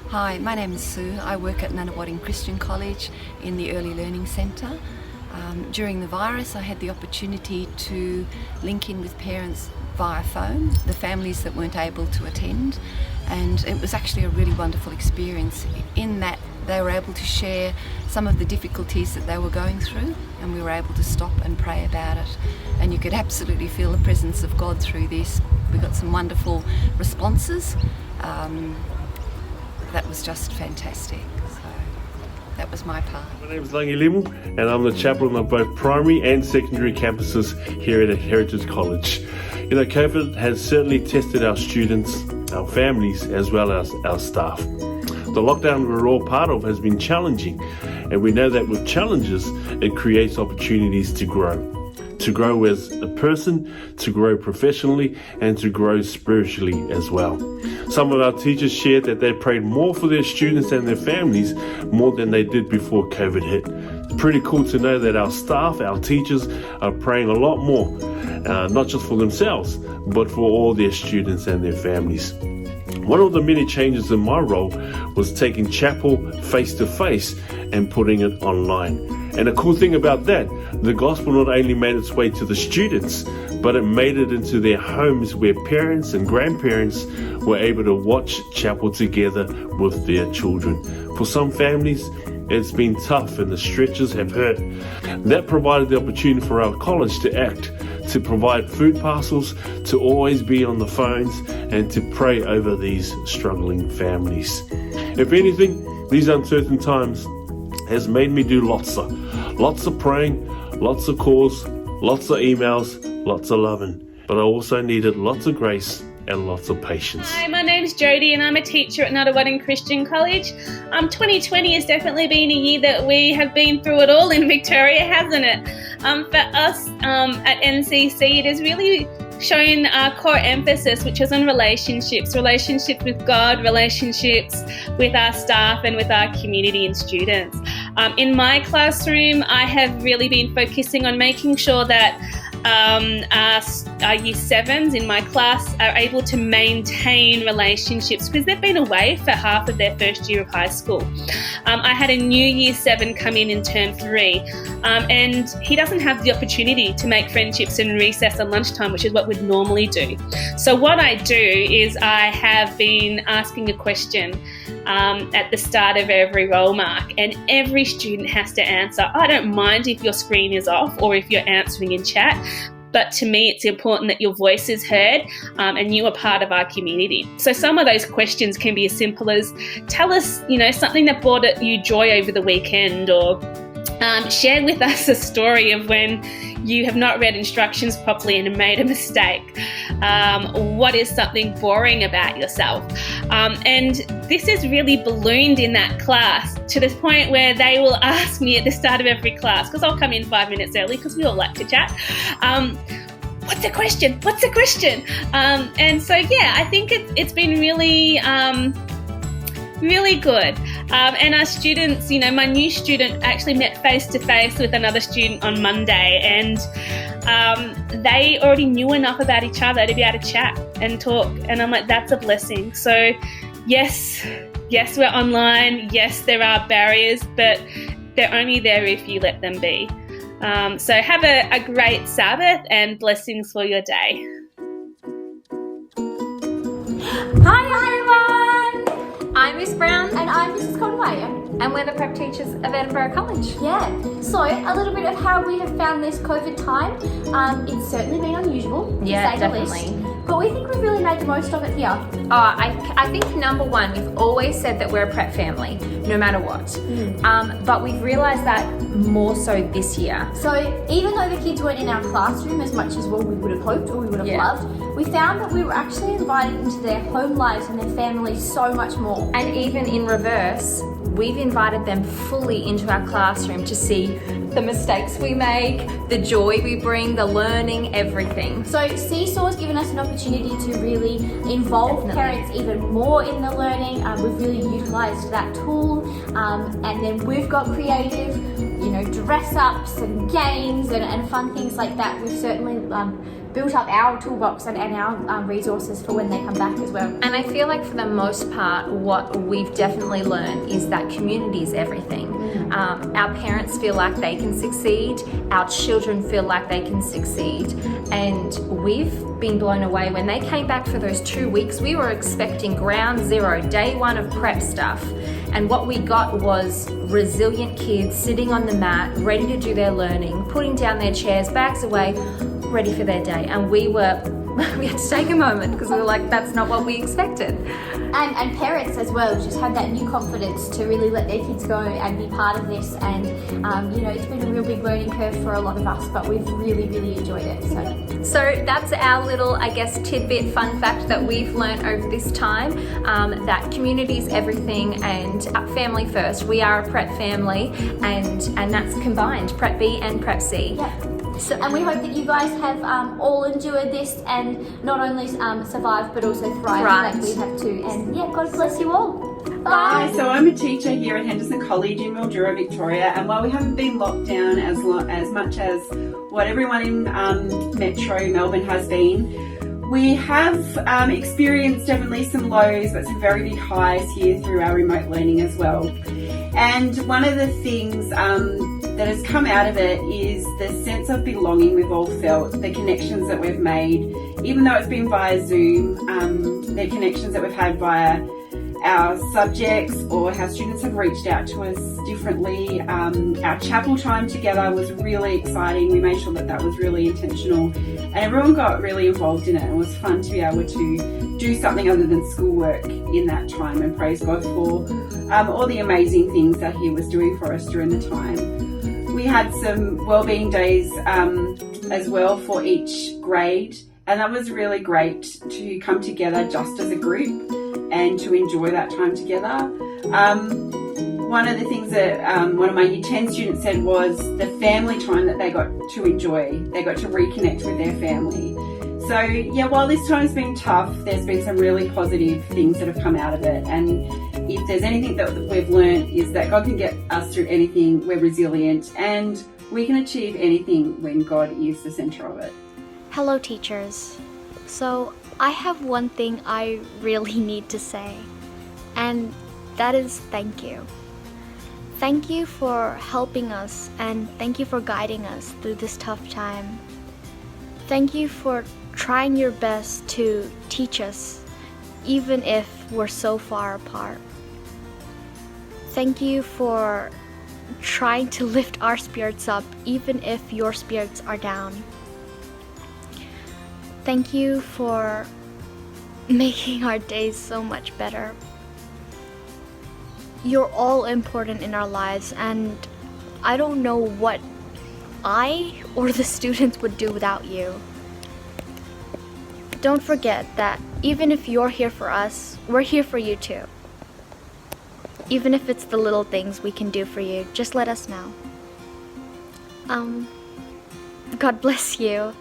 Hi, my name is Sue. I work at Nunawading Christian College in the Early Learning Centre. During the virus, I had the opportunity to link in with parents via phone, the families that weren't able to attend, and it was actually a really wonderful experience in that they were able to share some of the difficulties that they were going through, and we were able to stop and pray about it, and you could absolutely feel the presence of God through this. We got some wonderful responses. That was just fantastic. So that was my part. My name is Langi Limu, and I'm the chaplain of both primary and secondary campuses here at Heritage College. You know, COVID has certainly tested our students, our families, as well as our staff. The lockdown we're all part of has been challenging, and we know that with challenges, it creates opportunities to grow. To grow as a person, to grow professionally, and to grow spiritually as well. Some of our teachers shared that they prayed more for their students and their families more than they did before COVID hit. It's pretty cool to know that our staff, our teachers, are praying a lot more, not just for themselves, but for all their students and their families. One of the many changes in my role was taking chapel face-to-face and putting it online. And the cool thing about that, the gospel not only made its way to the students, but it made it into their homes where parents and grandparents were able to watch chapel together with their children. For some families, it's been tough and the stretches have hurt. That provided the opportunity for our college to act, to provide food parcels, to always be on the phones, and to pray over these struggling families. If anything, these uncertain times has made me do lots of praying, lots of calls, lots of emails, lots of loving. But I also needed lots of grace and lots of patience. Hi, my name's Jodie and I'm a teacher at Nunawading Christian College. 2020 has definitely been a year that we have been through it all in Victoria, hasn't it? For us at NCC, it has really shown our core emphasis, which is on relationships with God, relationships with our staff and with our community and students. In my classroom, I have really been focusing on making sure that our year 7s in my class are able to maintain relationships because they've been away for half of their first year of high school. I had a new year 7 come in term 3 and he doesn't have the opportunity to make friendships in recess and lunchtime, which is what we'd normally do. So what I do is I have been asking a question at the start of every roll mark, and every student has to answer. I don't mind if your screen is off or if you're answering in chat, but to me it's important that your voice is heard and you are part of our community. So some of those questions can be as simple as, tell us, something that brought you joy over the weekend, or share with us a story of when you have not read instructions properly and made a mistake. What is something boring about yourself? And this is really ballooned in that class to the point where they will ask me at the start of every class, because I'll come in 5 minutes early because we all like to chat. What's the question? And so, I think it's been really good. And our students, my new student actually met face to face with another student on Monday, and they already knew enough about each other to be able to chat and talk. And I'm like, that's a blessing. So yes, we're online. Yes, there are barriers, but they're only there if you let them be. So have a great Sabbath and blessings for your day. Hi everyone! I'm Miss Brown. And I'm Mrs. Conway. And we're the prep teachers of Edinburgh College. Yeah, so a little bit of how we have found this COVID time. It's certainly been unusual, to say the least. But we think we've really made the most of it here. I think number one, we've always said that we're a prep family, no matter what. But we've realised that more so this year. So even though the kids weren't in our classroom as much as what we would have hoped or we would have loved, we found that we were actually invited into their home lives and their families so much more. And even in reverse, we've invited them fully into our classroom to see the mistakes we make, the joy we bring, the learning, everything. So Seesaw has given us an opportunity to really involve parents even more in the learning. We've really utilised that tool, and then we've got creative, dress ups and games and fun things like that. We've certainly built up our toolbox and our resources for when they come back as well. And I feel like for the most part, what we've definitely learned is that community is everything. Our parents feel like they can succeed, our children feel like they can succeed, and we've been blown away. When they came back for those 2 weeks, we were expecting ground zero, day one of prep stuff, and what we got was resilient kids sitting on the mat, ready to do their learning, putting down their chairs, bags away, ready for their day. And we had to take a moment because we were like, that's not what we expected. And parents as well just had that new confidence to really let their kids go and be part of this. And it's been a real big learning curve for a lot of us, but we've really, really enjoyed it. So that's our little, I guess, tidbit fun fact that we've learned over this time, that community is everything and family first. We are a prep family, and that's combined, Prep B and Prep C. Yep. And we hope that you guys have all endured this and not only survived but also thrived like we have too. And yeah, God bless you all. Bye. Hi, so I'm a teacher here at Henderson College in Mildura, Victoria, and while we haven't been locked down as much as what everyone in Metro Melbourne has been, we have experienced definitely some lows but some very big highs here through our remote learning as well. And one of the things that has come out of it is the sense of belonging we've all felt, the connections that we've made, even though it's been via Zoom, the connections that we've had via our subjects or how students have reached out to us differently. Our chapel time together was really exciting. We made sure that was really intentional and everyone got really involved in it. It was fun to be able to do something other than schoolwork in that time, and praise God for all the amazing things that He was doing for us during the time. We had some wellbeing days as well for each grade, and that was really great to come together just as a group and to enjoy that time together. One of the things that one of my Year 10 students said was the family time that they got to enjoy. They got to reconnect with their family. So yeah, while this time's been tough, there's been some really positive things that have come out of it. And if there's anything that we've learned is that God can get us through anything. We're resilient and we can achieve anything when God is the center of it. Hello teachers. So I have one thing I really need to say, and that is thank you. Thank you for helping us, and thank you for guiding us through this tough time. Thank you for trying your best to teach us, even if we're so far apart. Thank you for trying to lift our spirits up, even if your spirits are down. Thank you for making our days so much better. You're all important in our lives, and I don't know what I or the students would do without you. Don't forget that even if you're here for us, we're here for you too. Even if it's the little things we can do for you, just let us know. God bless you.